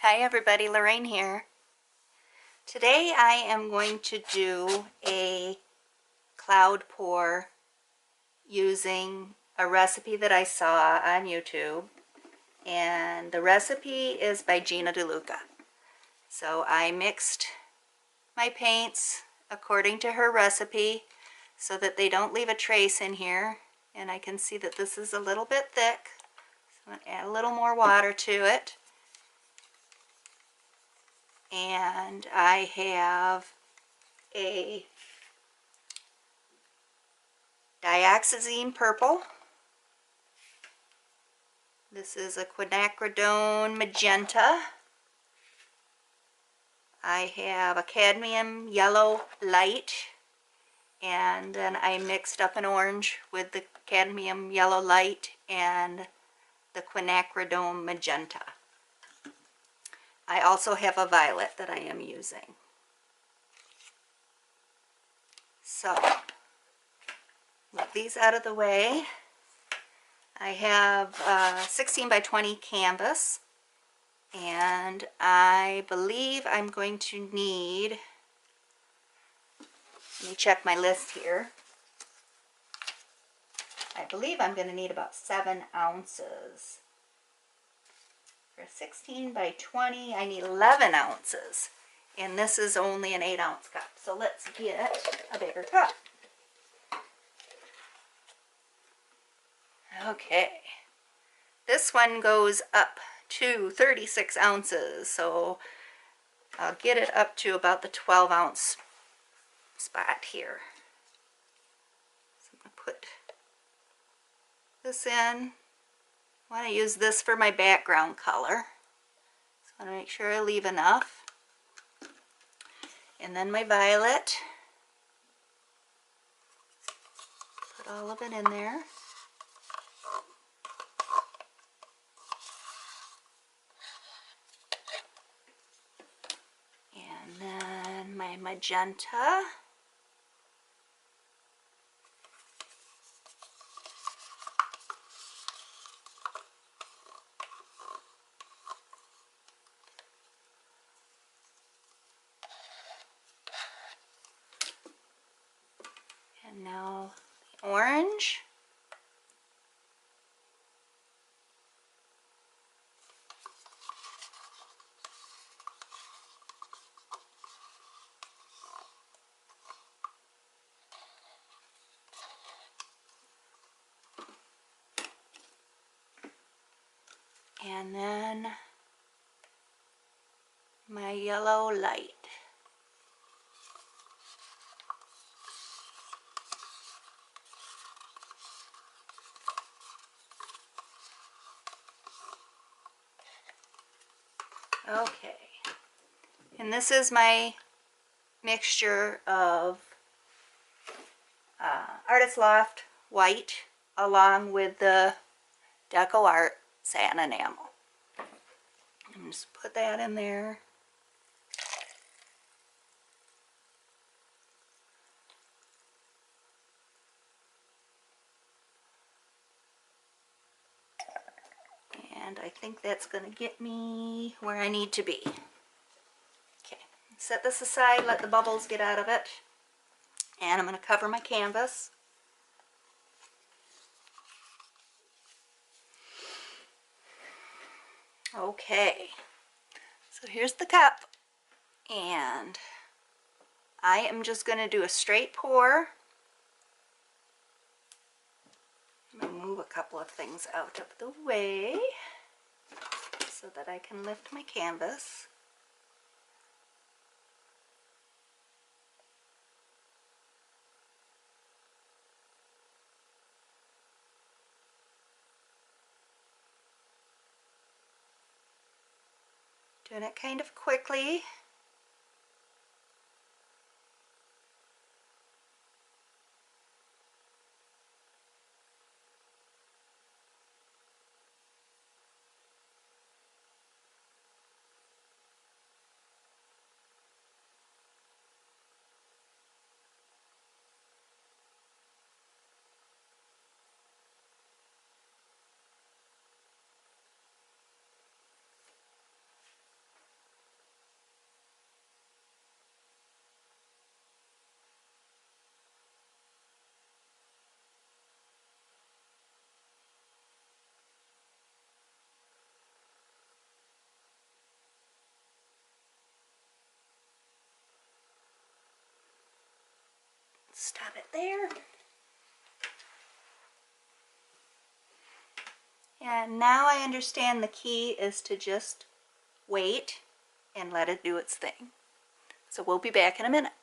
Hi everybody, Lorraine here. Today I am going to do a cloud pour using a recipe that I saw on YouTube, and the recipe is by Gina DaLuca. So I mixed my paints according to her recipe so that they don't leave a trace in here, and I can see that this is a little bit thick, so I'm going to add a little more water to it. And I have a Dioxazine purple. This is a Quinacridone Magenta. I have a Cadmium yellow light, and then I mixed up an orange with the Cadmium yellow light and the Quinacridone Magenta. I also have a violet that I am using. So, with these out of the way, I have 16 by 20 canvas, and I believe I'm going to need, let me check my list here, I believe I'm going to need about 7 ounces. For 16 by 20, I need 11 ounces, and this is only an 8-ounce cup, so let's get a bigger cup. Okay, this one goes up to 36 ounces, so I'll get it up to about the 12-ounce spot here. So I'm going to put this in. I want to use this for my background color, so I want to make sure I leave enough. And then my violet, put all of it in there. And then my magenta. And now the orange. And then my yellow light. Okay, and this is my mixture of Artist Loft White along with the DecoArt Satin Enamel. I'm just put that in there. And I think that's going to get me where I need to be. Okay, set this aside, let the bubbles get out of it, and I'm going to cover my canvas. Okay, so here's the cup, and I am just going to do a straight pour. I'm going to move a couple of things out of the way so that I can lift my canvas. Doing it kind of quickly. Stop it there. And now I understand the key is to just wait and let it do its thing. So we'll be back in a minute.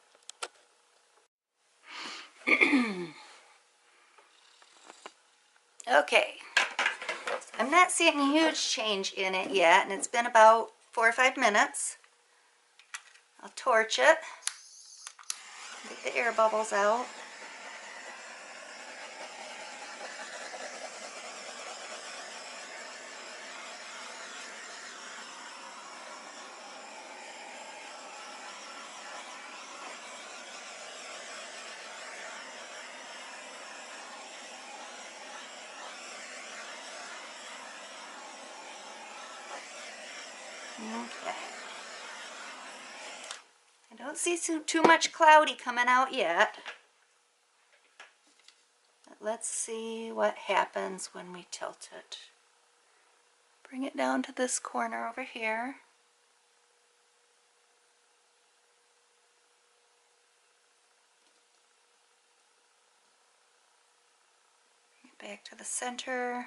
Okay, I'm not seeing a huge change in it yet, and it's been about 4 or 5 minutes. I'll torch it, get the air bubbles out. Okay. I don't see too much cloudy coming out yet. But let's see what happens when we tilt it. Bring it down to this corner over here. Bring it back to the center.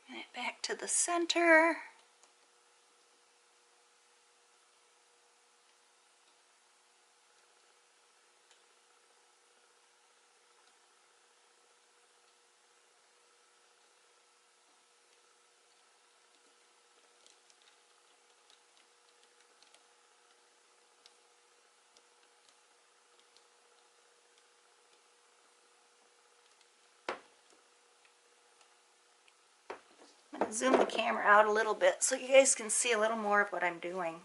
Bring it back to the center. I'm going to zoom the camera out a little bit so you guys can see a little more of what I'm doing.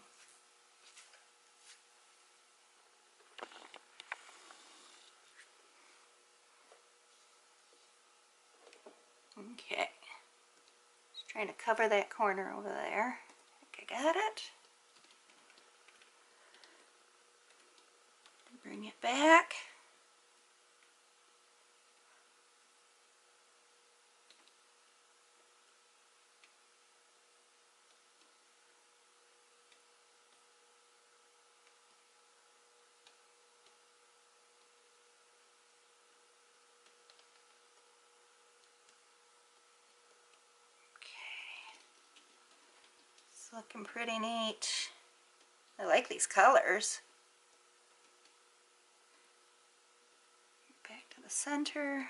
Okay, just trying to cover that corner over there. I think I got it. Bring it back. It's looking pretty neat. I like these colors. Back to the center.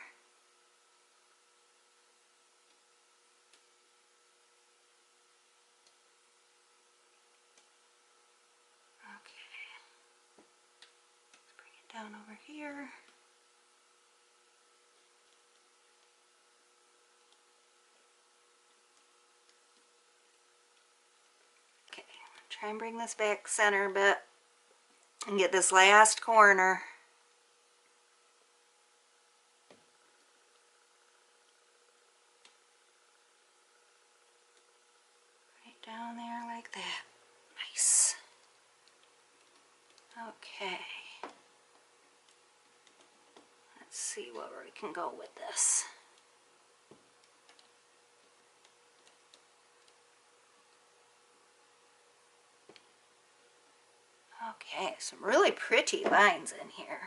Okay. Let's bring it down over here. Okay, try and bring this back center a bit and get this last corner. Right down there like that. Nice. Okay. Let's see where we can go with this. Okay, some really pretty lines in here.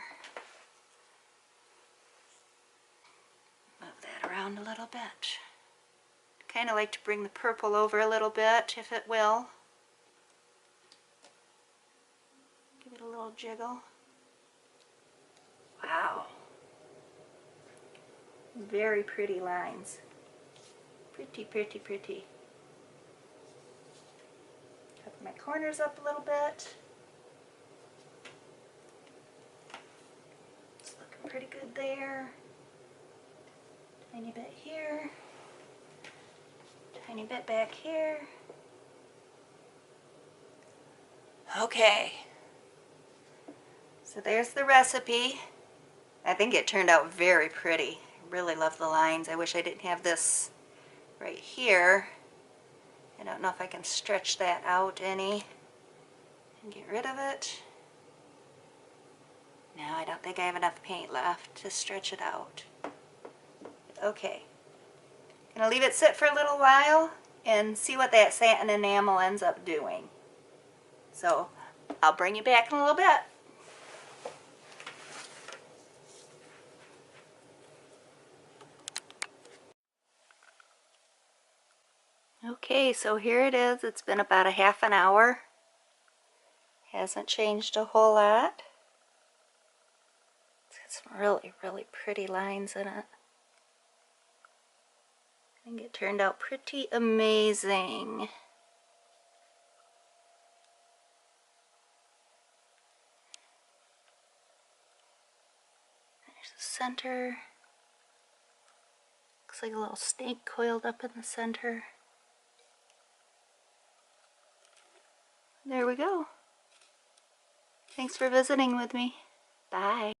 Move that around a little bit. Kind of like to bring the purple over a little bit, if it will. Give it a little jiggle. Wow. Very pretty lines. Pretty, pretty, pretty. Cover my corners up a little bit. It's looking pretty good there. Tiny bit here. Tiny bit back here. Okay, so there's the recipe. I think it turned out very pretty. I really love the lines. I wish I didn't have this right here. I don't know if I can stretch that out any and get rid of it. No, I don't think I have enough paint left to stretch it out. Okay, gonna leave it sit for a little while and see what that satin enamel ends up doing. So I'll bring you back in a little bit. Okay, so here it is. It's been about a half an hour. Hasn't changed a whole lot. It's got some really, really pretty lines in it. I think it turned out pretty amazing. There's the center. Looks like a little snake coiled up in the center. There we go. Thanks for visiting with me. Bye.